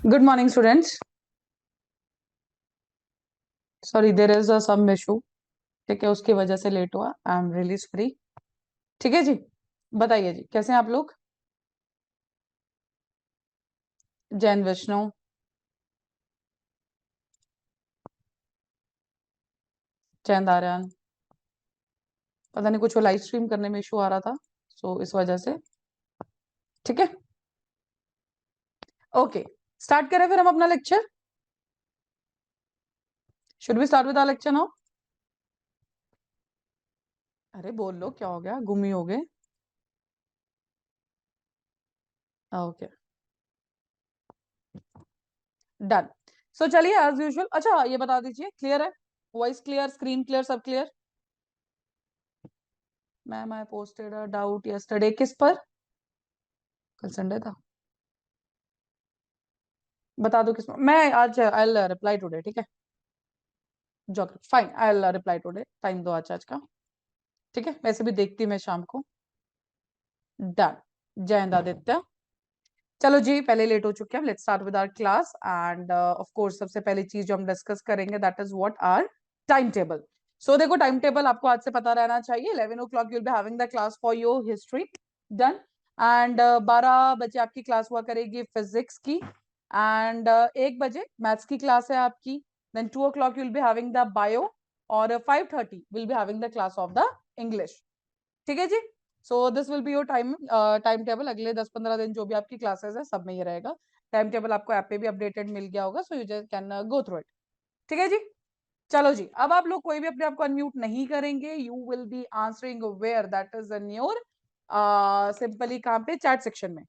Good morning students. Sorry there is a some issue. ठीक है, उसकी वजह से लेट हुआ। I am really sorry. ठीक है जी, बताइए जी, कैसे हैं आप लोग? जैन विष्णु, जैन दारयान। पता नहीं कुछ वो लाइव स्ट्रीम करने में इशू आ रहा था, सो इस वजह से। ठीक है, ओके। स्टार्ट करें फिर हम अपना lecture. Should we start with our lecture now? अरे बोल लो, क्या हो गया, गुम ही हो गए? Okay, done. सो चलिए एज यूजुअल। अच्छा ये बता दीजिए, क्लियर है? वॉइस क्लियर, स्क्रीन क्लियर, सब clear? Ma'am I posted a doubt yesterday, किस पर? कल संडे था। बता दो किस, मैं आज आई रिप्लाई टुडे। ठीक है, geography fine, I reply today. Time दो आज का। ठीक है, वैसे भी देखती मैं शाम को। डन। जय हिंद आदित्य। चलो जी, पहले लेट हो चुके हैं, let's start with our class. And of course सबसे पहली चीज जो हम डिस्कस करेंगे that is what are time table. So देखो, टाइम टेबल आपको आज से पता रहना चाहिए। 11 o'clock you'll be having the class for your history. Done. And 12 बजे आपकी क्लास हुआ करेगी फिजिक्स की। एंड 1 बजे मैथ्स की क्लास है आपकी। Then 2 o'clock you'll be having the bio। और 5:30 we'll be having the class of the English। ठीक है जी। So this will be your time table. अगले 10-15 दिन जो भी आपकी क्लासेस है सब में ही रहेगा। टाइम टेबल आपको ऐप पे भी अपडेटेड मिल गया होगा, so you just can go through it. ठीक है जी। चलो जी, अब आप लोग कोई भी अपने आप को अनम्यूट नहीं करेंगे। You will be answering where, that is in your simply कहाँ पे, चैट सेक्शन में।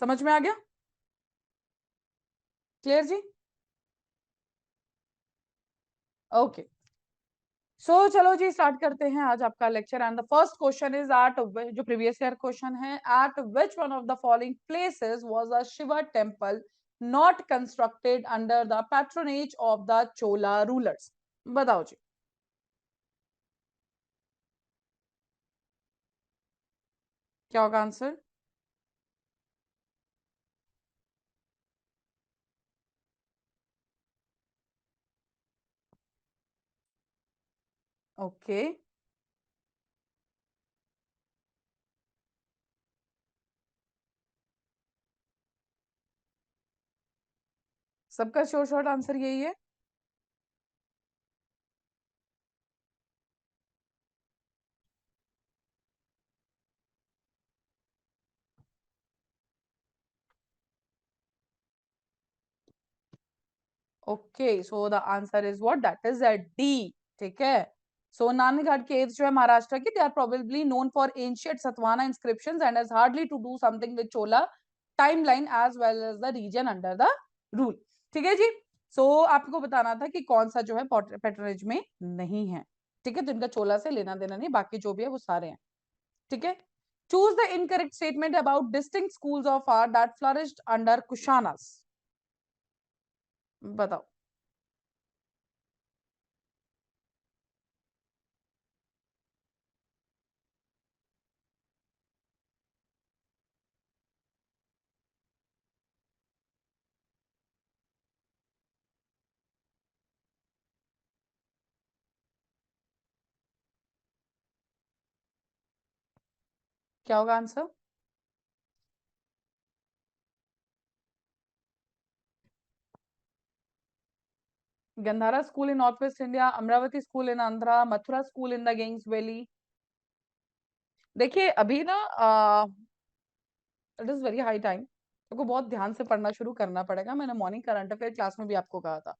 समझ में आ गया? क्लियर जी? ओके। सो चलो जी, स्टार्ट करते हैं आज आपका lecture. And the first question is at, जो प्रीवियस ईयर क्वेश्चन है, at which one of the following places was a Shiva temple not constructed under the patronage of the Chola rulers? बताओ जी। क्या होगा आंसर? ओके, सबका शॉर्ट शॉर्ट आंसर यही है। Okay, so the answer is what, that is a D. ठीक है। So Naneghat caves जो है महाराष्ट्र की, they are probably known for ancient Satavahana inscriptions and has hardly to do something with Chola timeline as well as the region under the rule. ठीक है जी। सो आपको बताना था कि कौन सा जो है पैटर्नेज में नहीं है। ठीक है, तो इनका चोला से लेना देना नहीं, बाकी जो भी है वो सारे हैं। ठीक है। Choose the incorrect statement about distinct schools of art that flourished under Kushanas. बताओ। क्या होगा answer? Gandhara school in north west India, Amaravati school in Andhra, Mathura school in the Ganges valley. देखिए अभी ना it is very high time, आपको बहुत ध्यान से पढ़ना शुरू करना पड़ेगा। मैंने मॉर्निंग करंट अफेयर क्लास में भी आपको कहा था।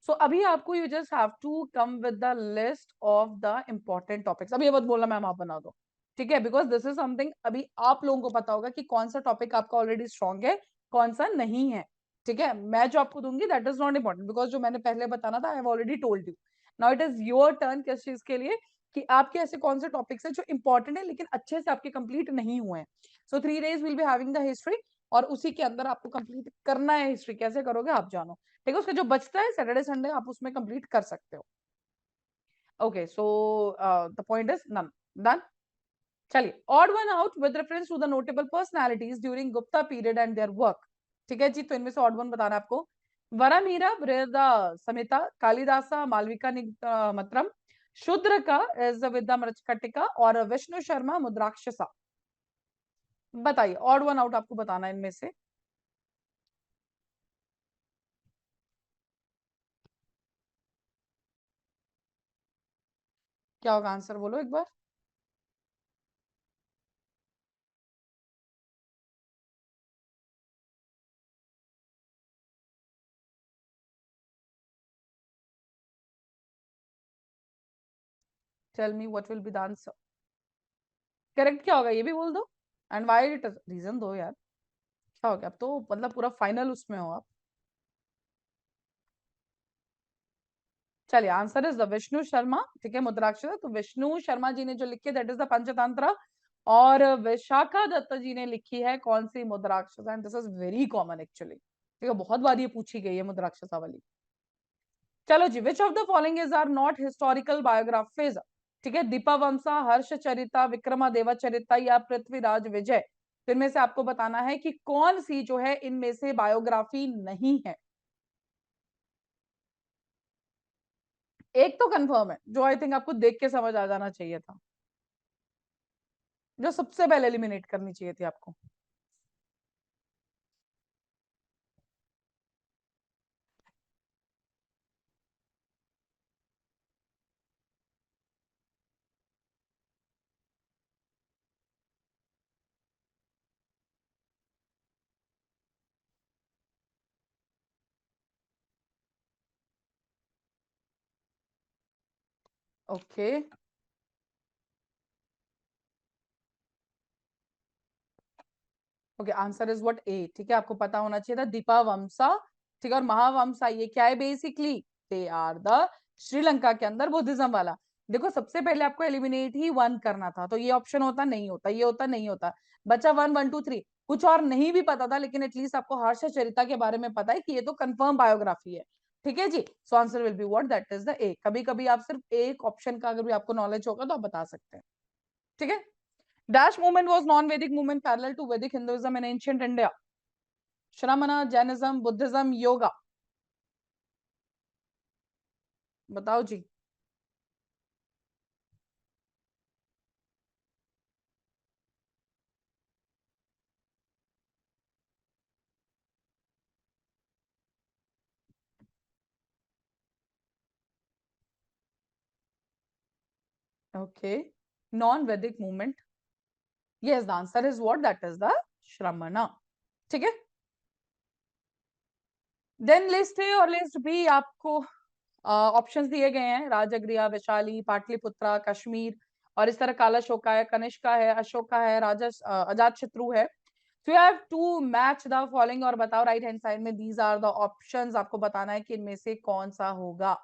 सो अभी आपको you just have to come with the list of the important topics. अभी ये मत बोलना मैम आप बना दो। ठीक है, बिकॉज दिस इज समथिंग अभी आप लोगों को पता होगा कि कौन सा टॉपिक आपका ऑलरेडी स्ट्रॉन्ग है, कौन सा नहीं है। ठीक है, मैं जो आपको दूंगी that is not important, because जो मैंने पहले बताना था I have already told you. Now it is your turn किस चीज के लिए, कि आपके ऐसे कौन से टॉपिक्स हैं जो इंपॉर्टेंट है लेकिन अच्छे से आपके कंप्लीट नहीं हुए हैं। सो 3 days will be having the history, और उसी के अंदर आपको कंप्लीट करना है हिस्ट्री। कैसे करोगे आप जानो। ठीक है, उसका जो बचता है सैटरडे संडे आप उसमें कंप्लीट कर सकते हो। Okay, so the point is none. Done. चलिए, odd one out with reference to the notable personalities during Gupta period and their work. ठीक है जी, तो इनमें से ऑड वन बताना है आपको। वरामीरा, बृहदा संहिता, कालिदासा, मालविका मित्रम, शूद्र का इज विद्या मृच्छकटिका, और विष्णु शर्मा मुद्राक्षसा। बताइए, ऑड वन आउट आपको बताना है इनमें से। क्या होगा आंसर, बोलो एक बार। Tell me what will be the answer. Correct क्या होगा ये भी बोल दो, एंड व्हाई इट, रीजन दो यार। क्या हो गया, अब तो मतलब पूरा फाइनल उसमें हो आप। चलिए, answer is the Vishnu Sharma. ठीक है, मुद्राक्षर, तो विष्णु शर्मा जी ने जो लिखी है दैट इज द पंचतंत्र, और विशाखा दत्त जी ने लिखी है कौन सी, Mudrarakshasa, and this is very common actually. ठीक है, बहुत बार ये पूछी गई है मुद्राक्षसा वाली। चलो जी, which of the following is are not historical biographies. ठीक है, दीपावंसा, हर्ष चरिता, विक्रमादेवा चरिता, या पृथ्वीराज विजय। तो इनमें से आपको बताना है कि कौन सी जो है इनमें से बायोग्राफी नहीं है। एक तो कंफर्म है, जो आई थिंक आपको देख के समझ आ जाना चाहिए था, जो सबसे पहले एलिमिनेट करनी चाहिए थी आपको। Okay, okay, answer is what, A. ठीक है, आपको पता होना चाहिए था, दीपावमसा। ठीक है, और महावमसा ये क्या है basically, they are the Sri Lanka के अंदर बुद्धिज्म वाला। देखो, सबसे पहले आपको एलिमिनेट ही वन करना था, तो ये ऑप्शन होता नहीं होता, ये होता नहीं होता, बचा वन, वन टू थ्री। कुछ और नहीं भी पता था, लेकिन एटलीस्ट आपको हर्ष चरिता के बारे में पता है कि ये तो कंफर्म बायोग्राफी है। ठीक है जी, so answer will be what, that is the A. कभी कभी आप सिर्फ एक ऑप्शन का अगर भी आपको नॉलेज होगा तो आप बता सकते हैं। ठीक है, Dash movement was non-Vedic movement parallel to Vedic Hinduism in ancient India. Shramana, Jainism, Buddhism, Yoga. बताओ जी। Okay. Non-Vedic movement. Yes, the answer is what? That is the Shramana. ठीक है, देन लिस्ट ए और list B आपको options दिए गए हैं, राजगृह, वैशाली, पाटलिपुत्रा, कश्मीर, और इस तरह काला शोका है, कनिष्का है, अशोका है, राजा अजात शत्रु है। So you have to match the following और बताओ राइट हैंड साइड में, these are the options, आपको बताना है कि इनमें से कौन सा होगा।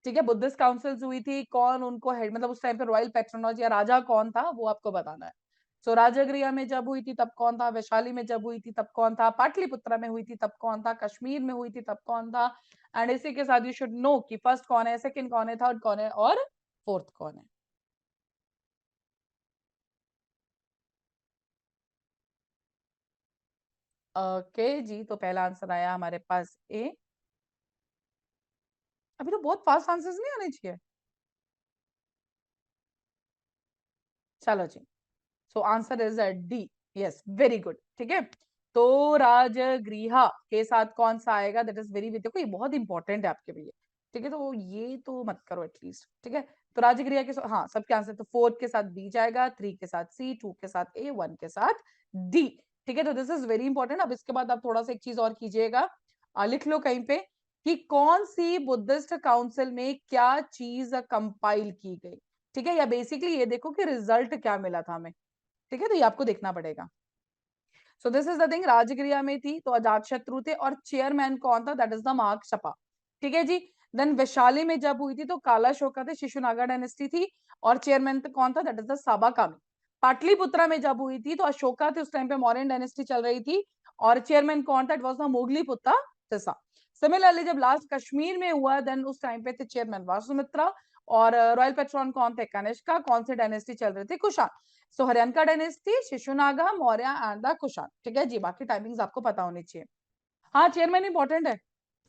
ठीक है, बुद्धिस्ट काउंसिल्स हुई थी, कौन उनको हेड, मतलब उस टाइम पे रॉयल पैट्रोनॉज या राजा कौन था वो आपको बताना है। सो राजगृह में जब हुई थी तब कौन था, वैशाली में जब हुई थी तब कौन था, पाटलिपुत्रा में हुई थी तब कौन था, कश्मीर में हुई थी तब कौन था, एंड इसी के साथ यू शुड नो कि फर्स्ट कौन है, सेकंड कौन है, थर्ड कौन है, और फोर्थ कौन है। ओके जी, तो पहला आंसर आया हमारे पास ए। अभी तो बहुत फास्ट आंसर्स नहीं आने चाहिए। चलो जी, so answer is D. Yes, very good. ठीक है, तो राजगृह के साथ कौन सा आएगा, दैट इज वेरी, देखो ये बहुत इंपॉर्टेंट है आपके लिए। ठीक है, तो ये तो मत करो एटलीस्ट। ठीक है, तो राजगृह के हाँ सबके आंसर, तो फोर्थ के साथ बी जाएगा, थ्री के साथ सी, टू के साथ ए, वन के साथ डी। ठीक है, तो दिस इज वेरी इंपॉर्टेंट। अब इसके बाद आप थोड़ा सा एक चीज और कीजिएगा, लिख लो कहीं पे कि कौन सी बुद्धिस्ट काउंसिल में क्या चीज कंपाइल की गई। ठीक है, या बेसिकली ये देखो कि रिजल्ट क्या मिला था हमें। ठीक है, तो ये आपको देखना पड़ेगा। So this is the thing, Rajgriha में थी तो अजात शत्रु थे, और चेयरमैन कौन था, दैट इज द मार्क छपा। ठीक है जी, देन वैशाली में जब हुई थी तो काला शोका थे, शिशुनागा डायनेस्टी थी, और चेयरमैन कौन था, दैट इज द साबाकामी। पाटलिपुत्रा में जब हुई थी तो अशोका थे, उस टाइम पे मौर्यन डायनेस्टी चल रही थी, और चेयरमैन कौन था, इट वाज द मोगली पुत्र तिसा। सिमिलरली जब लास्ट कश्मीर में हुआ देन उस टाइम पे थे चेयरमैन वासुमित्रा, और रॉयल पेट्रॉन कौन थे? कनिष्का। कौन सी डायनेस्टी चल रही थी? Kushan. So Haryanka dynasty, Shishunaga, Maurya and the Kushan. ठीक है जी, बाकी टाइमिंग्स आपको पता होनी चाहिए। हाँ, चेयरमैन इंपॉर्टेंट है,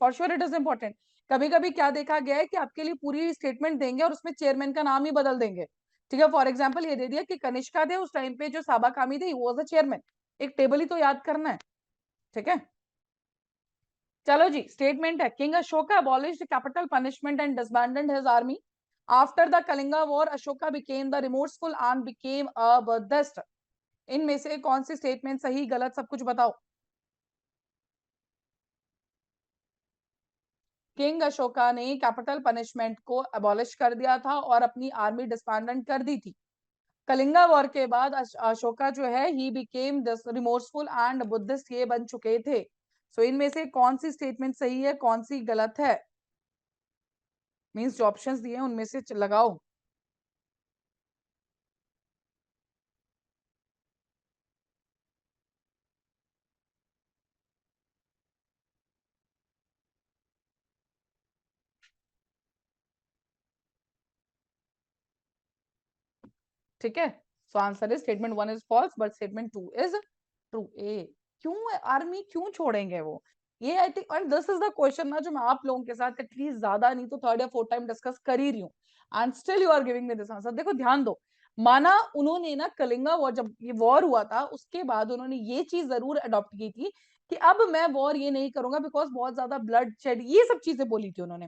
for sure it is important. कभी कभी क्या देखा गया है कि आपके लिए पूरी स्टेटमेंट देंगे और उसमें चेयरमैन का नाम ही बदल देंगे। ठीक है, फॉर एग्जाम्पल ये दे दिया कि कनिष्का थे उस टाइम पे, जो साबा कामी थे, वो वाज द चेयरमैन। एक टेबल ही तो याद करना है। ठीक है, चलो जी, स्टेटमेंट है, king Ashoka abolished capital punishment and disbanded his army. After the Kalinga War, Ashoka became the remorseful and became a Buddhist. इनमें से कौन सी स्टेटमेंट सही गलत सब कुछ बताओ। किंग अशोका ने कैपिटल पनिशमेंट को अबॉलिश कर दिया था और अपनी आर्मी डिस्बैंडेड कर दी थी। कलिंगा वॉर के बाद अशोका जो है he became remorseful and Buddhist, ये बन चुके थे। सो इनमें से कौन सी स्टेटमेंट सही है, कौन सी गलत है? मींस जो ऑप्शंस दिए हैं उनमें से लगाओ। ठीक है, so answer is statement 1 is false but statement 2 is true. ए, क्यों आर्मी क्यों छोड़ेंगे वो? ये I think, and this is the question ना जो मैं आप लोगों के साथ एटलीस्ट ज्यादा नहीं तो थर्ड या फोर्थ टाइम डिस्कस कर ही रही हूँ, and still you are giving me this answer. देखो ध्यान दो, माना उन्होंने ना कलिंगा वॉर, जब ये वॉर हुआ था उसके बाद उन्होंने ये चीज जरूर अडॉप्ट की थी कि अब मैं वॉर ये नहीं करूंगा बिकॉज बहुत ज्यादा ब्लड शेड, ये सब चीजें बोली थी उन्होंने।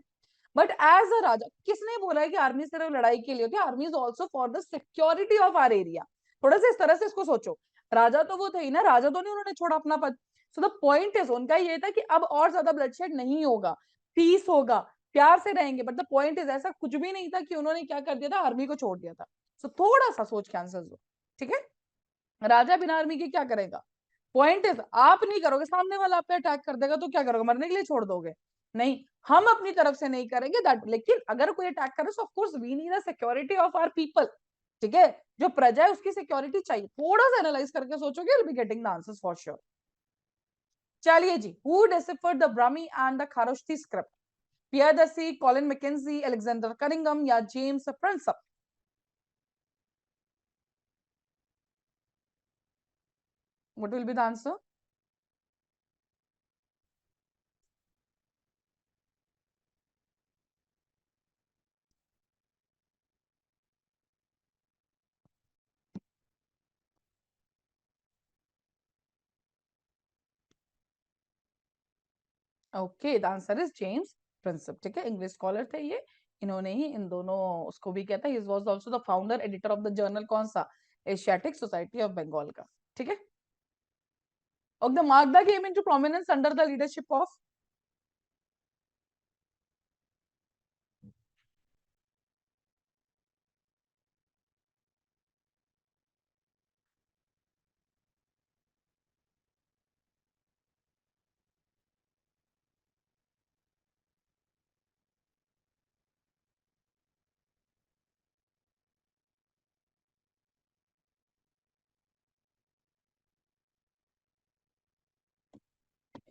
बट एज अ राजा, किसने बोला है कि आर्मी सिर्फ लड़ाई के लिए होती है? Army is also for the security of our area. थोड़ा सा इस तरह से इसको सोचो, राजा तो वो थे ही ना, राजा तो नहीं उन्होंने छोड़ा अपना पद। सो द पॉइंट इज, उनका ये था कि अब और ज्यादा ब्लडशेड नहीं होगा, पीस होगा, प्यार से रहेंगे। बट द पॉइंट इज, ऐसा कुछ भी नहीं था कि उन्होंने क्या कर दिया था, आर्मी को छोड़ दिया था। सो थोड़ा सा सोच के आंसर दो। ठीक है, राजा बिना आर्मी के क्या करेगा? पॉइंट इज, आप नहीं करोगे, सामने वाला आप पे अटैक कर देगा तो क्या करोगे? मरने के लिए छोड़ दोगे? नहीं, हम अपनी तरफ से नहीं करेंगे दैट। लेकिन अगर कोई अटैक करे तो of course we need the security of our people. ठीक है, जो प्रजा है उसकी सिक्योरिटी चाहिए। थोड़ा सा एनालाइज करके सोचोगे, will be getting the answers for sure. चलिए जी, who deciphered the Brahmi and the Kharosthi script? Piyadasi, Colin Mackenzie, Alexander Cunningham या James Prinsep? What will be the answer? Okay, the answer is James Prinsep. ठीक है, English scholar थे ये। इन्होंने ही इन दोनों उसको भी किया था। He was also the founder editor of the journal, कौन सा? एशियाटिक सोसाइटी ऑफ बंगाल का। ठीक है, और the Magadha came into prominence under the leadership of?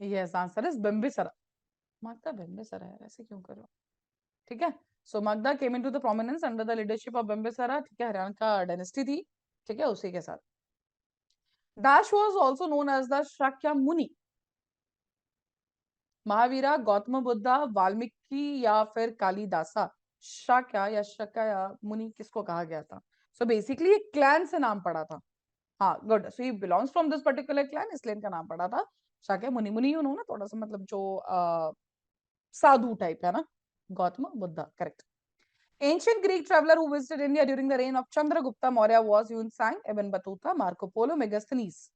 Yes, answer is Bimbisara. Magadha Bimbisara है, ऐसे क्यों करो? ठीक है, so Magadha came into the prominence under the leadership of Bimbisara. ठीक है, हरियाणा का डायनेस्टी थी। ठीक है, उसी के साथ। That was also known as the Shakya Muni. Mahavira, Gautam Buddha, Valmiki या फिर कालिदासा? शाक्या या शक्या मुनि किसको कहा गया था? सो बेसिकली एक क्लैन से नाम पड़ा था। हाँ, good, so he belongs from this particular clan, इसलिए इनका नाम पड़ा था शाक्य मुनि। मुनि यू नो ना, थोड़ा सा मतलब जो साधु टाइप है ना। Gautam Buddha, correct. Ancient Greek traveller who visited India during the reign of Chandragupta Maurya was Hiuen Tsang, Ibn Battuta, Marco Polo, Megasthenes?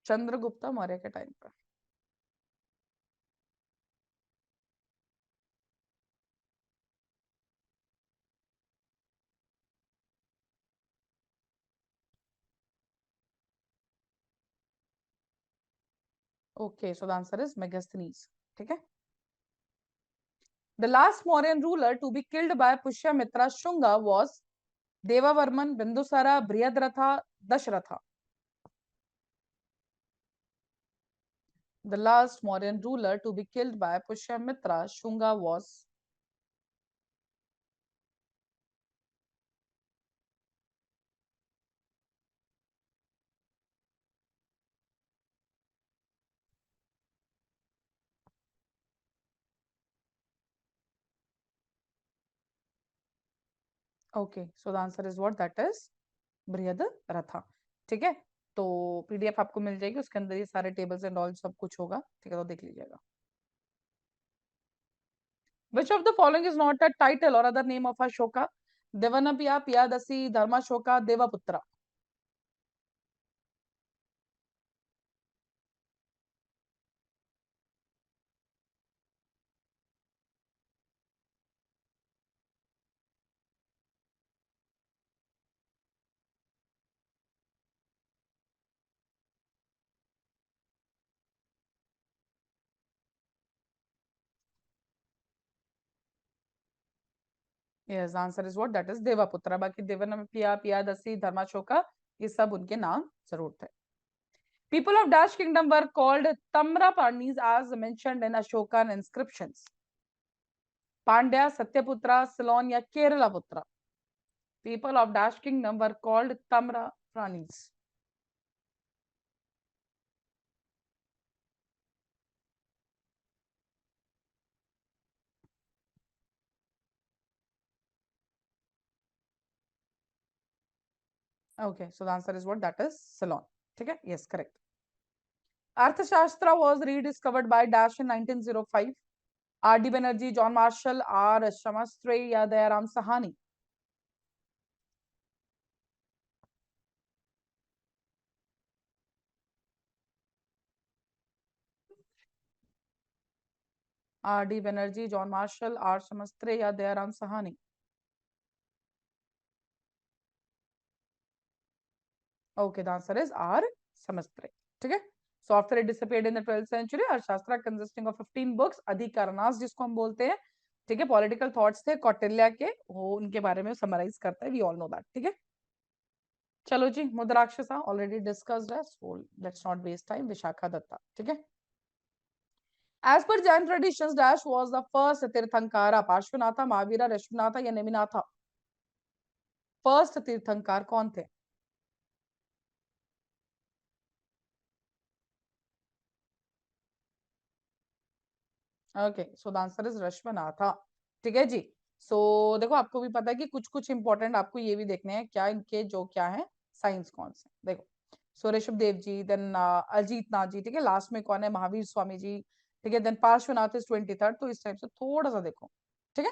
Chandragupta Maurya के टाइम पर। Okay, so the answer is Megasthenes. ठीक है, the last Mauryan ruler to be killed by Pushyamitra Shunga was Devavarman, Bindusara, Brihadratha, Dashratha. The last Mauryan ruler to be killed by Pushyamitra Shunga was. Okay, so the answer is what? That is बृहदरथा। ठीक है, तो PDF आपको मिल जाएगी, उसके अंदर ये सारे tables and all सब कुछ होगा। ठीक है, तो देख लीजिएगा। Which of the following is not a title or other name of Ashoka? Devanapya, Piyadasi, Dharmashoka, Devaputra. Yes, the answer is what? That is Devaputra. बाकी देवनप्रिया, पियादसी, धर्माशोका ये सब उनके नाम जरूर थे। People of Dash kingdom were called Tamraparnis as mentioned in Ashokan inscriptions. Pandya, Satyaputra, Ceylon या Keralaputra. People of Dash kingdom were called Tamraparnis. Okay, so the answer is what? That is Ceylon. ठीक है? Yes, correct. Arthashastra was rediscovered by Dash in 1905. R.D. Banerjee, John Marshall, R. Shamastri या Dayaram Sahani. R.D. Banerjee, John Marshall, R. Shamastri या Dayaram Sahani. Okay, the answer is R. Shamastri. ठीक है? So after it disappeared in the 12th century, Arthashastra consisting of 15 books, अधिकारनास जिसको हम बोलते हैं, ठीक है, पॉलिटिकल थॉट्स थे कौटिल्य के, वो उनके बारे में समराइज करता है, वी ऑल नो दैट। ठीक है, चलो जी, मुद्राक्षसा ऑलरेडी डिस्कस्ड है, so let's not waste time. Vishakha Datta, ठीक है। As per Jain traditions, Dash was the first Tirthankara, पार्श्वनाथा, Mahavira, रश्मिनाथा या नेमिनाथा? फर्स्ट तीर्थंकार कौन थे? Okay, so the answer is Rishabhanatha. ठीक है जी। सो देखो, आपको भी पता है कि कुछ कुछ इंपॉर्टेंट आपको ये भी देखने हैं, क्या इनके जो क्या है साइंस कौन से। देखो, सो ऋषभ देव जी, देन अजीत नाथ जी, ठीक है, लास्ट में कौन है? महावीर स्वामी जी, ठीक है, देन पार्श्वनाथ इज 23rd, तो इस टाइप से थोड़ा सा देखो। ठीक है,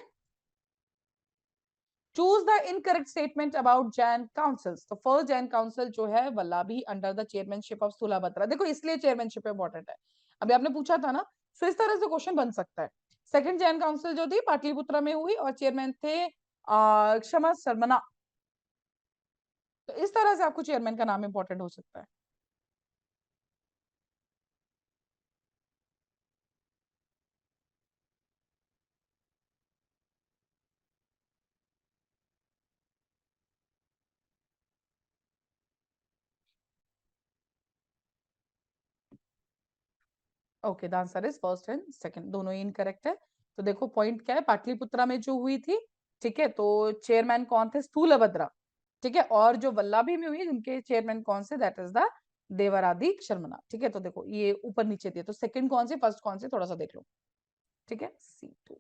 choose the incorrect statement about Jain councils. तो फर्स्ट जैन काउंसिल जो है Vallabhi under the chairmanship of Sthulabhadra. देखो, इसलिए चेयरमैनशिप इंपॉर्टेंट है, अभी आपने पूछा था ना, सो इस तरह से क्वेश्चन बन सकता है। सेकंड जैन काउंसिल जो थी पाटलिपुत्र में हुई और चेयरमैन थे क्षमा शर्मना। तो इस तरह से आपको चेयरमैन का नाम इंपॉर्टेंट हो सकता है। Okay, the answer is first and second, दोनों ही इनकरेक्ट है। तो देखो पॉइंट क्या है, पाटलिपुत्रा में जो हुई थी, ठीक है, तो चेयरमैन कौन थे? स्थूलभद्रा। ठीक है, और जो वल्लभी में हुई उनके चेयरमैन कौन से? That is the Devardhi Kshamashramana. ठीक है, तो देखो ये ऊपर नीचे दिए, तो सेकंड कौन से, फर्स्ट कौन से, थोड़ा सा देख लो। ठीक है, C2।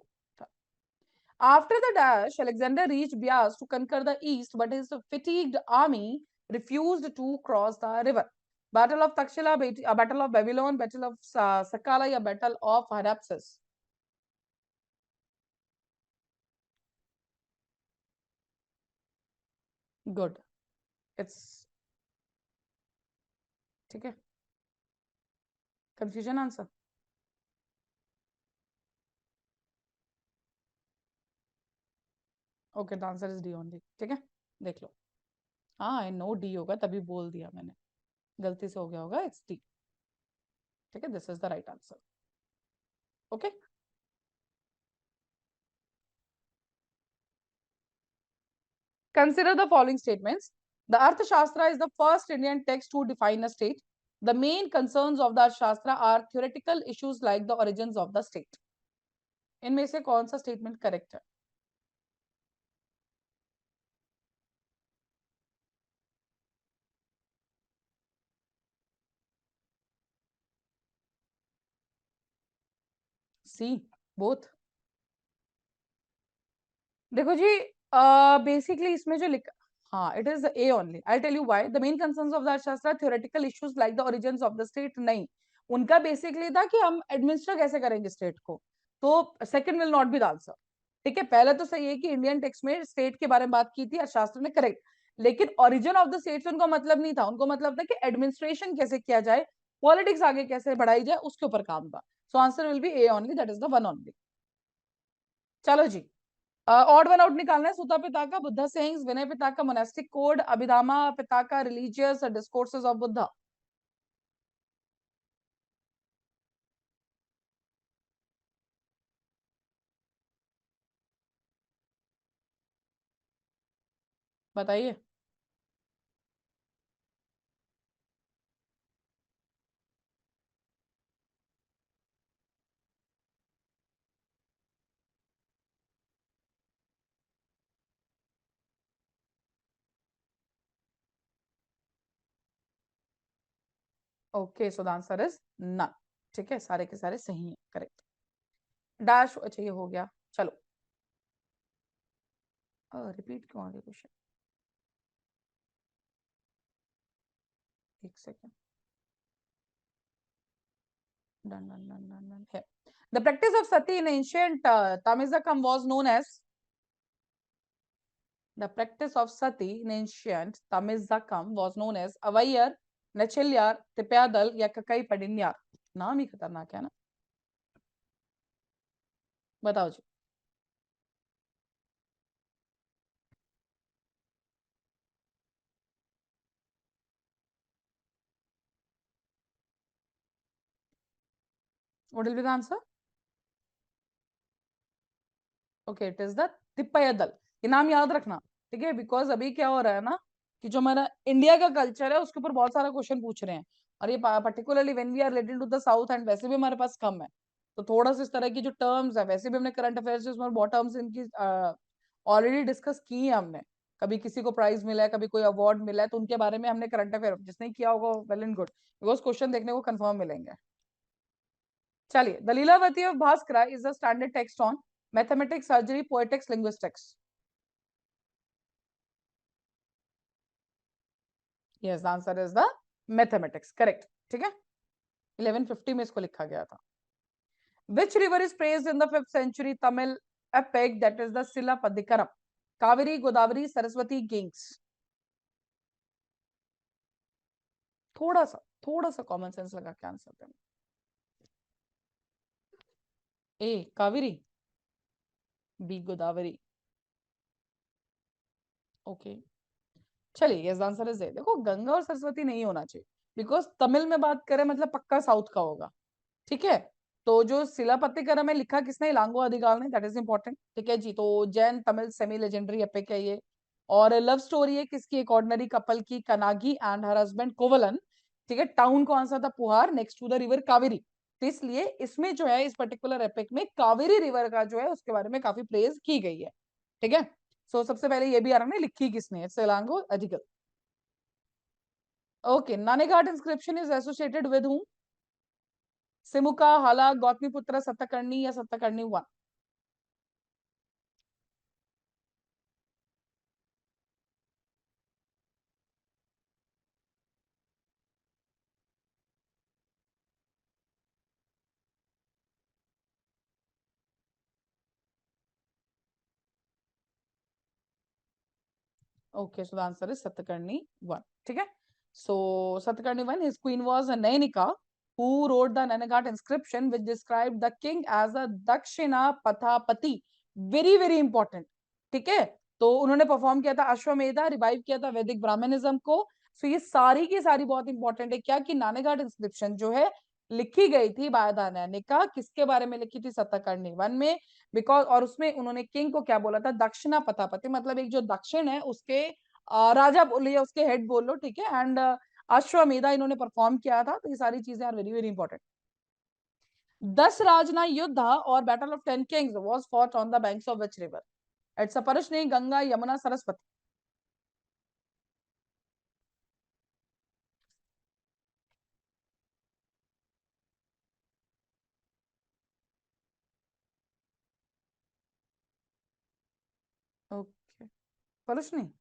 After the dash, Alexander reached Bias to conquer the east, but his fatigued army refused to cross the river. Battle of Takshila, Battle of Babylon, Battle of Sakala या Battle of Hydaspes? Good. It's ठीक है, confusion answer. Okay, the answer is D only. ठीक है, देख लो। हाँ, I know D होगा, तभी बोल दिया मैंने, गलती से हो गया होगा, इट्स डी। ठीक है, this is the right answer. Okay, consider the following statements. The Arthashastra is the first Indian text to define a state. The main concerns of the Shastra are theoretical issues like the origins of the state. इनमें से कौन सा statement correct है? C, both. देखो जी, basically इसमें जो लिखा, हाँ it is A only. I tell you why. The main concerns of the Arthashastra theoretical issues like the origins of the state. नहीं, उनका बेसिकली था कि हम एडमिनिस्टर कैसे करेंगे स्टेट को। तो second will not be the answer. ठीक है, पहले तो सही है कि इंडियन टेक्स्ट में स्टेट के बारे में बात की थी अर्थशास्त्र ने, करेक्ट। लेकिन ओरिजिन ऑफ द स्टेट से उनको मतलब नहीं था, उनको मतलब था कि एडमिनिस्ट्रेशन कैसे किया जाए, पॉलिटिक्स आगे कैसे बढ़ाई जाए, उसके ऊपर काम था। सो answer will B A only, that is the one only. चलो जी, ऑड वन आउट निकालना है। सुता पिता का बुद्धा सेइंग्स, विनय पिता का मोनास्टिक कोड, अभिधामा पिता का रिलीजियस डिस्कोर्सेस ऑफ बुद्धा। बताइए। Okay, so the answer is none. ठीक है, सारे के सारे सही हैं, करेक्ट। डैश, अच्छा ये हो गया। चलो, रिपीट क्यों आ गया क्वेश्चन? एक second. Done done done done done है। The practice of sati in ancient Tamizakam was known as, the practice of sati in ancient Tamizakam was known as Avaiyar, Nachilyar, Tipyadal या ककाई पडिन्यार। नाम ही खतरनाक है ना। बताओ जी। What will be the answer? Okay, it is the तिप्पयदल। ये नाम याद रखना, ठीक है, बिकॉज अभी क्या हो रहा है ना कि जो हमारा इंडिया का कल्चर है उसके ऊपर बहुत सारा क्वेश्चन पूछ रहे हैं। और ये particularly when we are related to the south, and वैसे भी हमारे पास कम है, तो थोड़ा सा इस तरह की जो टर्म्स है, वैसे भी हमने करंट अफेयर्स में बहुत टर्म्स इनकी ऑलरेडी डिस्कस की है हमने। कभी किसी को प्राइज मिला है, कभी कोई अवार्ड मिला है, तो उनके बारे में हमने करंट अफेयर, जिसने किया होगा well and good, because question देखने को कंफर्म मिलेंगे। चलिए, the Lilavati of Bhaskara is the standard text on mathematics, surgery, poetics, linguistics. Yes, answer is the mathematics, correct. ठीक है, 1150 में इसको लिखा गया था। Which river is praised in the 5th century Tamil epic that is the Silapadikaram? Kaveri, Godavari, Saraswati, Ganges. थोड़ा सा common sense लगा के आंसर देना। A Kaveri, B Godavari. Okay, चलिए, यस आंसर इज ए। देखो, गंगा और सरस्वती नहीं होना चाहिए, बिकॉज तमिल में बात करें मतलब पक्का साउथ का होगा। ठीक है, तो जो शिलापत्तिकरम में लिखा किसने? इलांगो अधिकाल ने, दैट इज इंपॉर्टेंट। ठीक है जी, तो Jain Tamil semi legendary epic है ये। और लव स्टोरी है किसकी? एक ऑर्डिनरी कपल की, कनागी एंड हर हस्बैंड कोवलन। ठीक है, टाउन को आंसर था Puhar, next to the river Kaveri. तो इसलिए इसमें जो है, इस पर्टिकुलर एपिक में कावेरी रिवर का जो है उसके बारे में काफी प्रेज की गई है। ठीक है, सो सबसे पहले ये भी आ रहा है, लिखी किसने? It's Ilango Adigal. Okay, Naneghat inscription is associated with whom? Simuka, Hala, Gautamiputra, Satakarni या Satakarni one? Okay, so the answer is Satakarni 1. ठीक है, so Satakarni 1, his queen was Nainika, who wrote the Nanaghat inscription which described the king as a Dakshina Pathapati. Very very important. ठीक है, तो उन्होंने perform किया था Ashvamedha, revive किया था वैदिक ब्राह्मणिज्म को। सो ये सारी की सारी बहुत इंपॉर्टेंट है। क्या कि नानेघाट इंस्क्रिप्शन जो है लिखी गई थी बाय द नैनिका, किसके बारे में लिखी थी? सतकर्णी वन में। बिकॉज, और उसमें उन्होंने किंग को क्या बोला था? दक्षिणा पतापति, मतलब एक जो दक्षिण है उसके राजा बोल, या उसके हेड बोल लो, ठीक है। एंड अश्वमेधा इन्होंने परफॉर्म किया था। तो ये सारी चीजें आर वेरी वेरी इंपॉर्टेंट। 10 राजना युद्ध और battle of 10 kings was fought on the banks of which river? It's Parushni, Ganga, Yamuna, Saraswati. Okay, Parushni.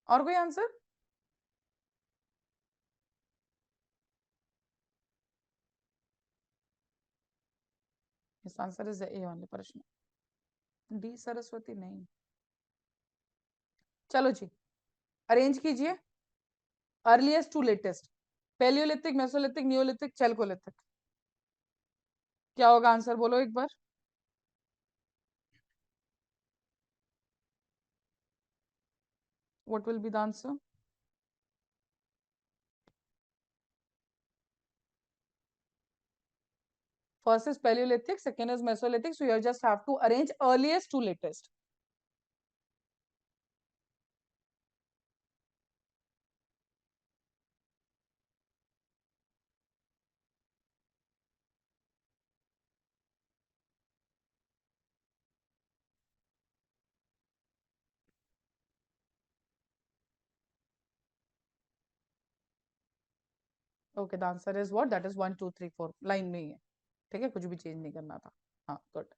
और कोई आंसर? इस answer is A only, Parushni. D Saraswati नहीं। चलो जी, अरेंज कीजिए earliest to latest. Palaeolithic, Mesolithic, Neolithic, Chalcolithic. क्या होगा आंसर, बोलो एक बार। What will be the answer? First is Paleolithic, second is Mesolithic. So you just have to arrange earliest to latest. Okay, the answer is what? That is 1, 2, 3, 4. Line में ही है, ठीक है, कुछ भी चेंज नहीं करना था। हाँ, good.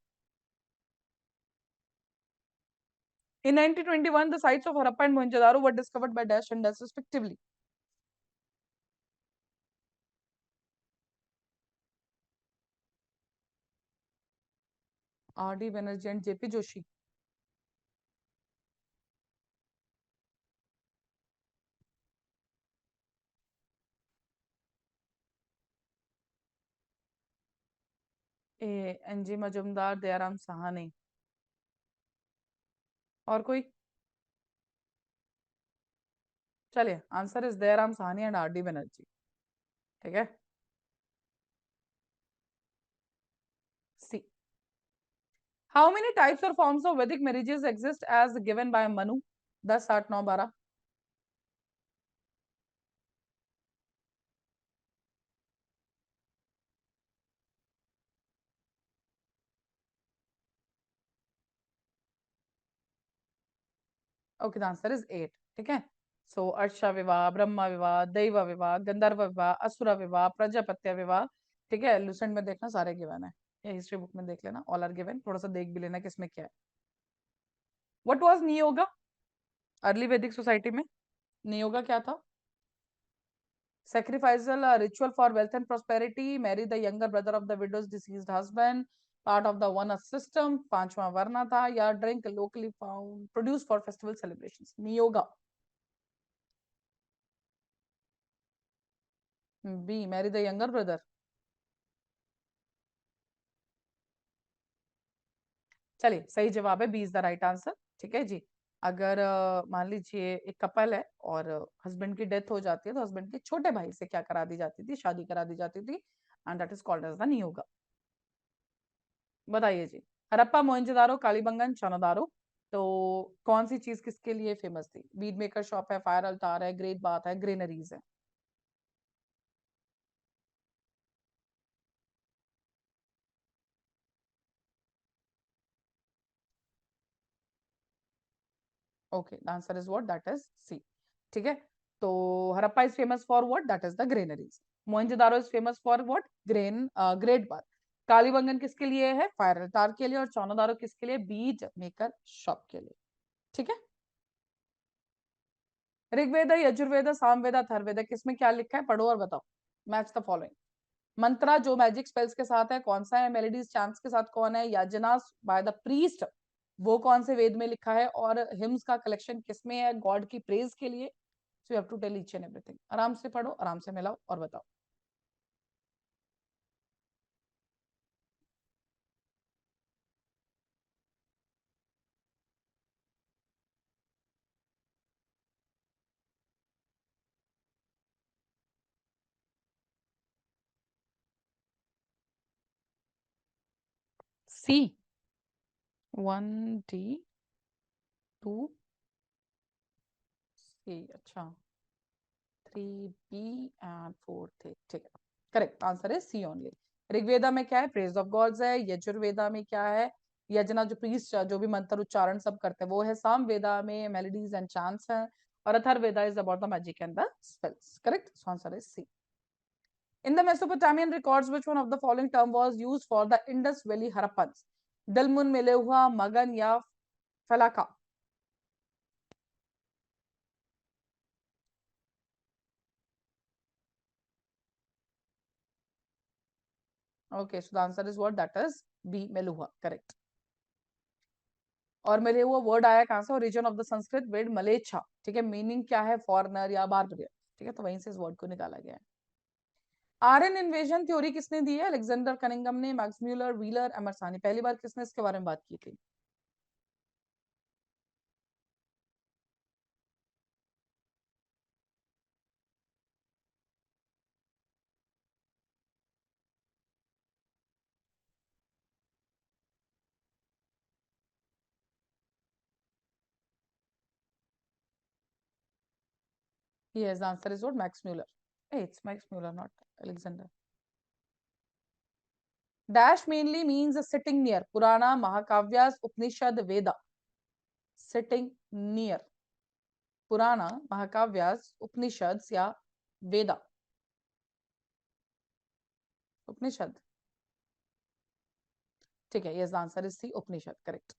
In 1921, the sites of Harappa and Mohenjo-daro were discovered by Dash and Dash respectively. R.D. Banerjee and J.P. Joshi. N.G. Majumdar, Dayaram Sahani। और कोई? चलिए, answer is Dayaram Sahni and R D Banerjee, ठीक है। सी। हाउ मेनी टाइप्स और forms of Vedic marriages exist as given by Manu? 10, 8, 9, 12। Okay, the answer is 8, ठीक है। सो अर्षा विवाह, ब्रह्मा विवाह, दैव विवाह, गंधर्व विवाह, असुर विवाह, प्रजापत्य विवाह, ठीक है। लुसेंट में देखना, सारे गिवन है, या हिस्ट्री बुक में देख लेना, ऑल आर गिवन। थोड़ा सा देख भी लेना किसमें क्या है। व्हाट वाज नियोगा अर्ली वैदिक सोसाइटी में? नियोगा क्या था? sacrificial ritual for wealth and prosperity, marry the younger brother of the widow's deceased husband, part of the one earth system, पांचवा वरना था, या drink locally found produced for festival celebrations। Niyoga. B, marry the younger brother। चलिए, सही जवाब है, B is the right answer, ठीक है जी। अगर मान लीजिए एक कपल है और हस्बैंड की डेथ हो जाती है, तो हस्बैंड के छोटे भाई से क्या करा दी जाती थी? शादी करा दी जाती थी, and that is called as the niyoga. बताइए जी, हड़प्पा, मोहनजोदारो, कालीबंगन, चानोदारो, तो कौन सी चीज किसके लिए फेमस थी? बीड मेकर शॉप है, फायर अल्टार है, ग्रेट बाथ है, ग्रेनरीज है। Okay, the answer is what? That is C, ठीक है। तो Harappa is famous for what? That is the granaries. Mohenjodaro is famous for what? Great bath. Kalibangan किसके लिए है? फायर अल्टार के लिए। और चानोदारो किसके लिए? बीड मेकर शॉप के लिए, ठीक है। ऋग्वेद, यजुर्वेद, सामवेद, अथर्ववेद, किसमें क्या लिखा है? पढ़ो और बताओ। Match the following. मंत्रा जो मैजिक स्पेल्स के साथ है, कौन सा है? मेलेडीज चांट्स के साथ कौन है? याजनास बाय द प्रीस्ट, वो कौन से वेद में लिखा है? और हिम्स का कलेक्शन किसमें है गॉड की प्रेज के लिए? So you have to tell each and everything. आराम से पढ़ो, आराम से मिलाओ और बताओ। सी। 1 D 2 अच्छा 3B and 4 थे, ठीक है। करेक्ट आंसर है सी ओनली। ऋग्वेदा में क्या है? प्रेज ऑफ गॉड्स है। यजुर्वेदा में क्या है? यजना जो प्रीस्ट जो भी मंत्र उच्चारण सब करते हैं वो है। साम वेदा में मेलोडीज एंड चांट्स है। और Atharvaveda is about the magic and the spells. Correct answer is C. In the Mesopotamian records, which one of the following term was used for the Indus Valley Harappans? Dalmun, Melehua, Magan या Falaka? Okay, so the answer is what? That is B, Meluha. Correct. और मेलेहुआ word आया कहां से? Origin of the Sanskrit word mleccha. ठीक है, meaning क्या है? Foreigner या बारबरियन। ठीक है, तो वहीं से इस वर्ड को निकाला गया है। आर्यन इन्वेजन थ्योरी किसने दी है? अलेक्जेंडर कनिंगम ने, मैक्स म्यूलर, व्हीलर, एमरसानी। पहली बार किसने इसके बारे में बात की थी? Yes, the answer is what? Max Muller. Hey, it's Max Muller, not Alexander. Dash mainly means sitting near. Purana, Mahakavyas, Upanishad, Veda. Sitting near. Purana, Mahakavyas, Upanishads या Veda. Upanishad. ठीक है, yes, the answer is C, Upanishad. Correct.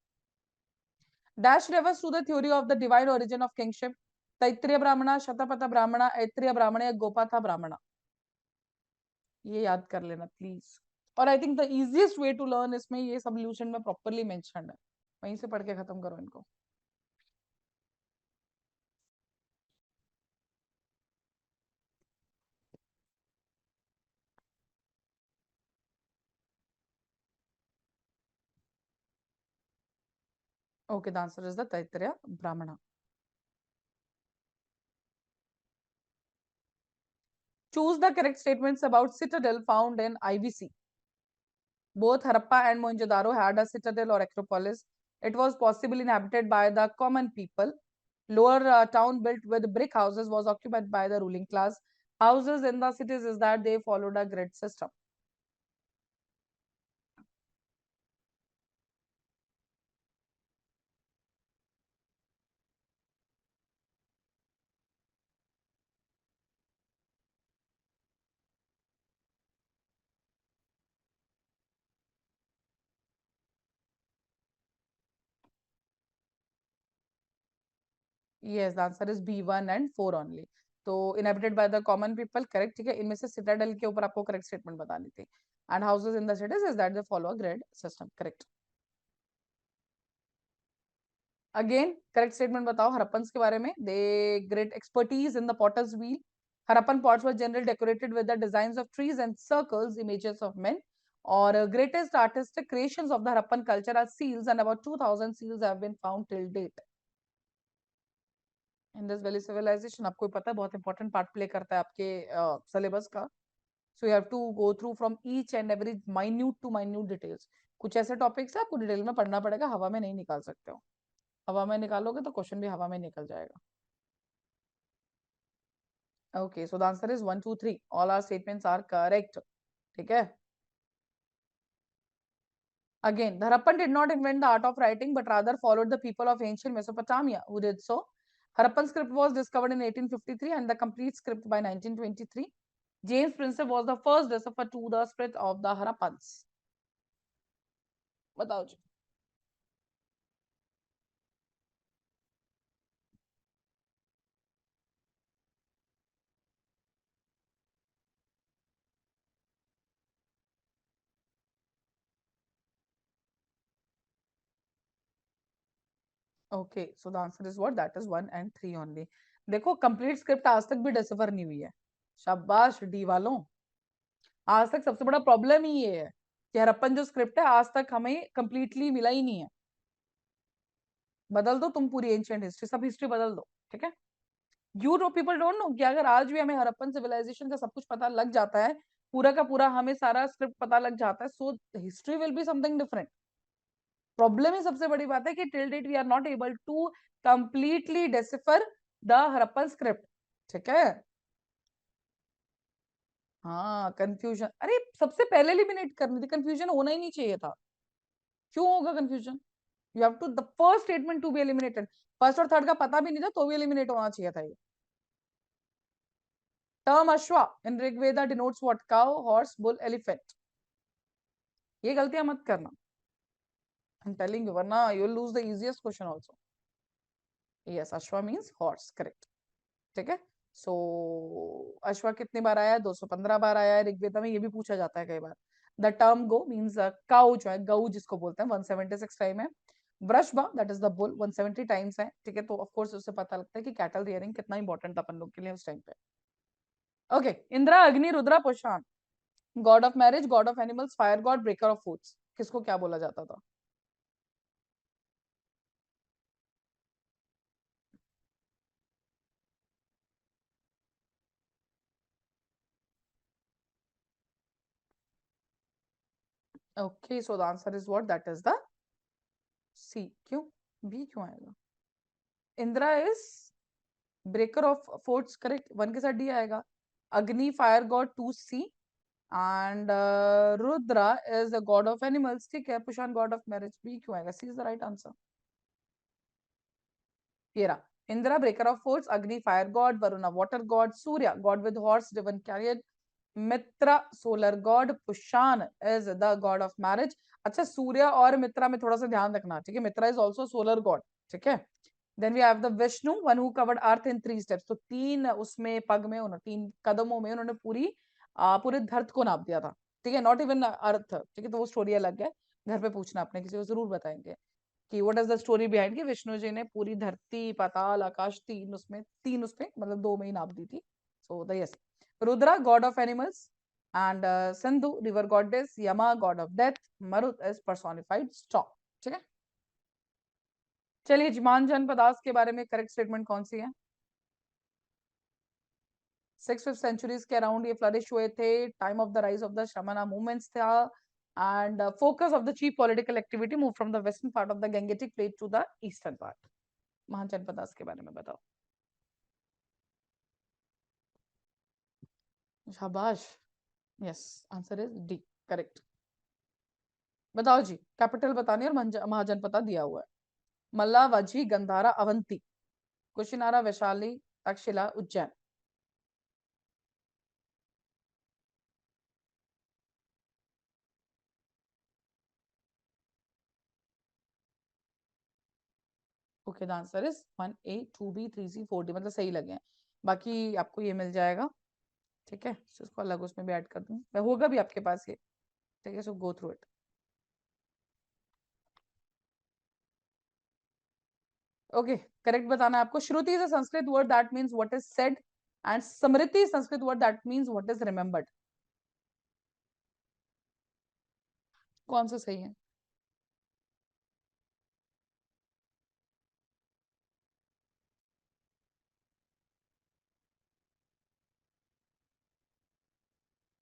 Dash refers to the theory of the divine origin of kingship. Taittiriya ब्राह्मणा, शतपथ ब्राह्मणा, ऐत्रेय ब्राह्मण या गोपाथा ब्राह्मणा। ये याद कर लेना प्लीज। और I think the easiest way to learn इसमें ये सब्ल्यूशन में प्रॉपरली मेंशन है, वहीं से पढ़ के खत्म करो इनको। Okay, the answer is the Taittiriya Brahmana. Choose the correct statements about citadel found in IVC. Both Harappa and Mohenjo-daro had a citadel or acropolis. It was possibly inhabited by the common people. Lower town built with brick houses was occupied by the ruling class. Houses in the cities is that they followed a grid system. Yes, the answer is B1 and 4 only. तो inhabited by the common people, correct. ठीक है, इनमें से citadel के ऊपर आपको correct statement बतानी थी. And houses in the cities is that they follow a grid system, correct. Again, correct statement बताओ हरप्पन्स के बारे में. They great expertise in the potter's wheel. Harappan pots were generally decorated with the designs of trees and circles, images of men. Or greatest artistic creations of the Harappan culture are seals, and about 2000 seals have been found till date. Indus valley civilization आपको पता है बहुत important part play करता है आपके syllabus का। So you have to go through from each and every minute to minute details. कुछ ऐसे टॉपिक्स है आपको डिटेल में पढ़ना पड़ेगा, हवा में नहीं निकाल सकते हो। हवा में निकालोगे तो क्वेश्चन भी हवा में निकल जाएगा। Okay, so the answer is 1 2 3, all our statements are correct. ठीक है, again the Harappan did not invent the art of writing but rather followed the people of ancient Mesopotamia who did so. Harappan script was discovered in 1853 and the complete script by 1923. James Prinsep was the first decipher to the script of the Harappans. बताओ जी। Okay, so the answer is what? That is 1 and 3 only. देखो complete script आज तक भी डिसफर नहीं हुई है। शाबाश D वालों, आज तक सबसे बड़ा प्रॉब्लम ही ये है कि हरप्पन जो स्क्रिप्ट है आज तक हमें कंप्लीटली मिला ही नहीं है। बदल दो तुम पूरी एंशियंट हिस्ट्री, सब हिस्ट्री बदल दो। ठीक है, you know people don't know कि अगर आज भी हमें हरप्पन सिविलाइजेशन का सब कुछ पता लग जाता है, पूरा का पूरा हमें सारा स्क्रिप्ट पता लग जाता है, so history will be something different. Problem ही सबसे बड़ी बात है कि till date we are not able to completely decipher the Harappan script, ठीक है। हाँ कंफ्यूजन, अरे सबसे पहले एलिमिनेट करनी थी, कंफ्यूजन होना ही नहीं चाहिए था। क्यों होगा confusion? You have to the first statement to be eliminated. First और थर्ड का पता भी नहीं था तो भी एलिमिनेट होना चाहिए था ये। Term ashva in Rigveda denotes what? Cow, horse, bull, elephant. ये गलतियां मत करना, आई एम टेलिंग यू, वरना you will lose the easiest question also. Yes, ashva means horse, correct, ठीक है। सो अश्वा कितनी बार आया है? 215 बार आया है ऋग्वेदा में, ये भी पूछा जाता है कई बार। The term go means cow जो है, गऊ जिसको बोलते हैं, 176 टाइम है। Vrishabha that is the bull, 170 times है, ठीक है। तो ऑफ कोर्स उससे पता लगता है कि कैटल रियरिंग कितना इंपॉर्टेंट था अपन लोग के लिए उस टाइम पे। Okay, Indra, Agni, Rudra, Pushan. God of marriage, god of animals, fire god, breaker of foods. किसको क्या बोला जाता था? Okay, so the answer is what? That is the C. क्यों बी क्यों आएगा? Indra is breaker of forts, correct, one के साथ डी आएगा। Agni fire god, two C. And Rudra is the god of animals, ठीक है। Pushan god of marriage, B क्यों आएगा? C is the right answer. ये रहा, Indra breaker of forts, Agni fire god, Varuna water god, Surya god with horse driven carrier, Mitra solar god, Pushan is the god of marriage. अच्छा, सूर्य और मित्रा में थोड़ा सा ध्यान रखना, ठीक है। Mitra is also solar god, ठीक है। Then we have the Vishnu, one who covered earth in 3 steps. तो 3 उसमें पग में, उन्होंने 3 कदमों में उन्होंने पूरे धरत को नाप दिया था, ठीक है। नॉट इवन अर्थ, ठीक है। तो वो स्टोरी अलग है, घर पे पूछना अपने किसी को, जरूर बताएंगे कि what is the story behind कि विष्णु जी ने पूरी धरती, पाताल, आकाश, तीन उसमें मतलब 2 में ही नाप दी थी। So the yes. Rudra god of animals, and Sindhu river goddess, Yama god of death, Marut is personified storm, ठीक है। चलिए, जिमान जनपदास के बारे में करेक्ट स्टेटमेंट कौन सी है? 6th-5th सेंचुरीज के अराउंड ये फ्लरिश हुए थे, time of the rise of the Shramana movements था, and focus of the chief political activity move from the western part of the Gangetic plain to the eastern part. Mahajanapadas के बारे में बताओ। शाबाश, yes, answer is D, correct. बताओ जी, capital बतानी और महाजनपद दिया हुआ है। Malla, Vajji, Gandhara, Avanti, Kushinara, Vaishali, Takshashila, Ujjain. Okay, the answer is 1A, 2B, 3C, 4D, मतलब सही लगे हैं। बाकी आपको ये मिल जाएगा, ठीक है। So, इसको अलग उसमें भी ऐड कर दूं मैं, होगा भी आपके पास ये, ठीक है। So go through it. Okay, correct बताना है आपको। Shruti is a Sanskrit word that means what is said, and Smriti Sanskrit word that means what is remembered. कौन सा सही है?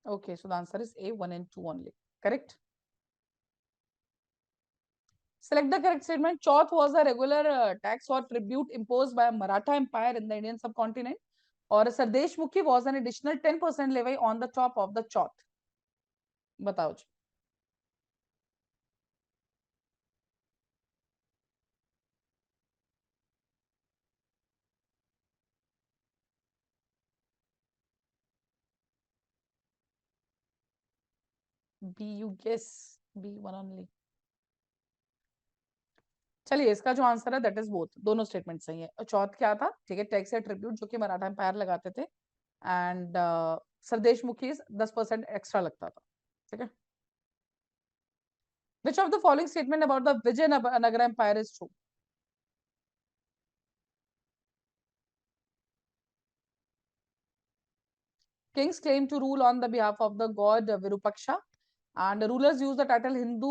Okay, so the answer is A, 1 and 2 only, correct. Select the correct statement. Chauth was a regular tax or tribute imposed by Maratha Empire in the Indian subcontinent. और सरदेश मुखी was an additional 10% levy on the top of the chauth. बताओ जी। B, you guess, B one only. चलिए, इसका जो आंसर है that is both, दोनों स्टेटमेंट सही है। चौथ क्या था? ठीक है, टैक्स या ट्रिब्यूट जो कि मराठा एम्पायर लगाते थे, एंड सरदेश मुखी 10% एक्स्ट्रा लगता था, ठीक है। Which of the following statement about the Vijayanagara empire is true? Kings claim to rule on the behalf of the god Virupaksha, and rulers use the title Hindu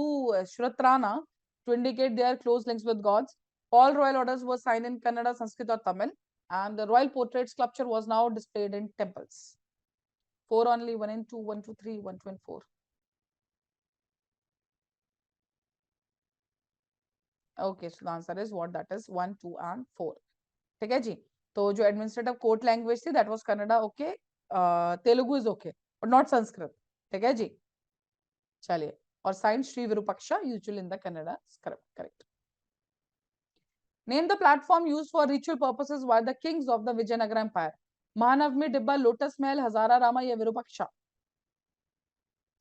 Shratrana to indicate their close links with gods. All royal orders were signed in Kannada, Sanskrit, or Tamil, and the royal portrait sculpture was now displayed in temples. 4 only, 1 and 2, 1, 2, 3, 1, 2, and 4. Okay, so the answer is what? That is 1, 2, and 4. ठीक है जी। तो जो administrative court language थी that was Kannada, okay, Telugu is okay but not Sanskrit, ठीक है जी। चलिए, और sign Shri Virupaksha usual in the Kannada script, correct. Name the platform used for ritual purposes by the kings of the Vijayanagara empire. Mahanavami, Dibba, lotus Mahal, Hazara Rama या विरूपाक्षा?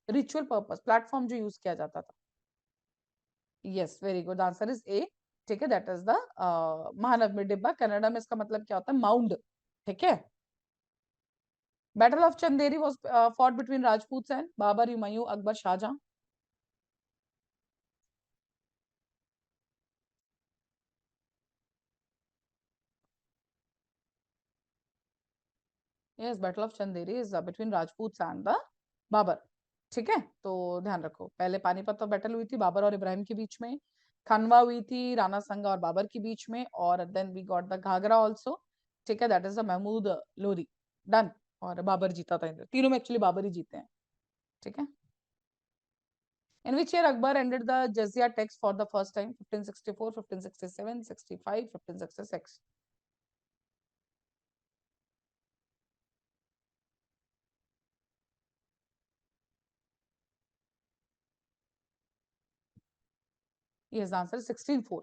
रिचुअल पर्पस प्लेटफॉर्म जो use किया जाता था। Yes, very good, answer is A, ठीक है, दैट इज द महानवमी डिब्बा। कन्नड़ा में इसका मतलब क्या होता है? माउंड, ठीक है। Battle of Chanderi was fought between Rajput and Babur, Humayun, Akbar, Shah Jahan? Yes, battle of Chanderi is between Rajput and the Babur, ठीक है। तो ध्यान रखो, पहले पानीपत तो बैटल हुई थी बाबर और इब्राहिम के बीच में, खनवा हुई थी राणा संगा और बाबर के बीच में, और then we got the Ghaghra also, ठीक है, that is the Mahmud Lodi, done. और बाबर जीता था, इन तीनों में एक्चुअली बाबर ही जीते हैं, ठीक है। In which year Akbar ended the jizya tax for the first time? 1564, 1567, 65, 1566? Yes, the answer is 1604,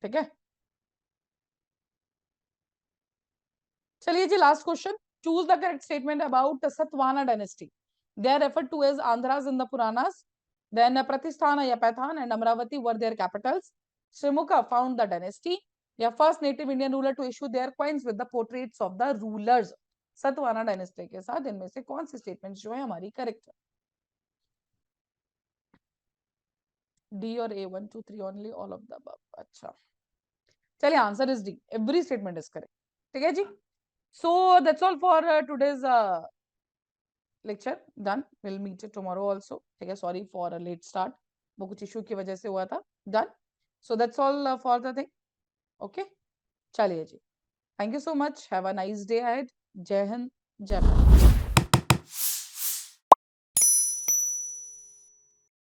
ठीक है। चलिए जी, last question. Choose the correct statement about Satavahana dynasty. They are referred to as Andhras in the Puranas. Then Pratisthana या Paithan and Amravati were their capitals. Shrimuka found the dynasty. या first native Indian ruler to issue their coins with the portraits of the rulers. Satavahana dynasty के साथ इनमें से कौन सी statement जो है हमारी करेक्ट है? डी और A, 1 2 3 only, all of the above. अच्छा, चलिए, answer is D, every statement is correct, ठीक है जी। So that's all for today's lecture, done. Will meet you tomorrow also, ठीक है। Sorry for a late start, वो कुछ इशू की वजह से हुआ था, done. So that's all for the thing, okay. चलिए जी, thank you so much, have a nice day ahead. जय हिंद, जय भारत।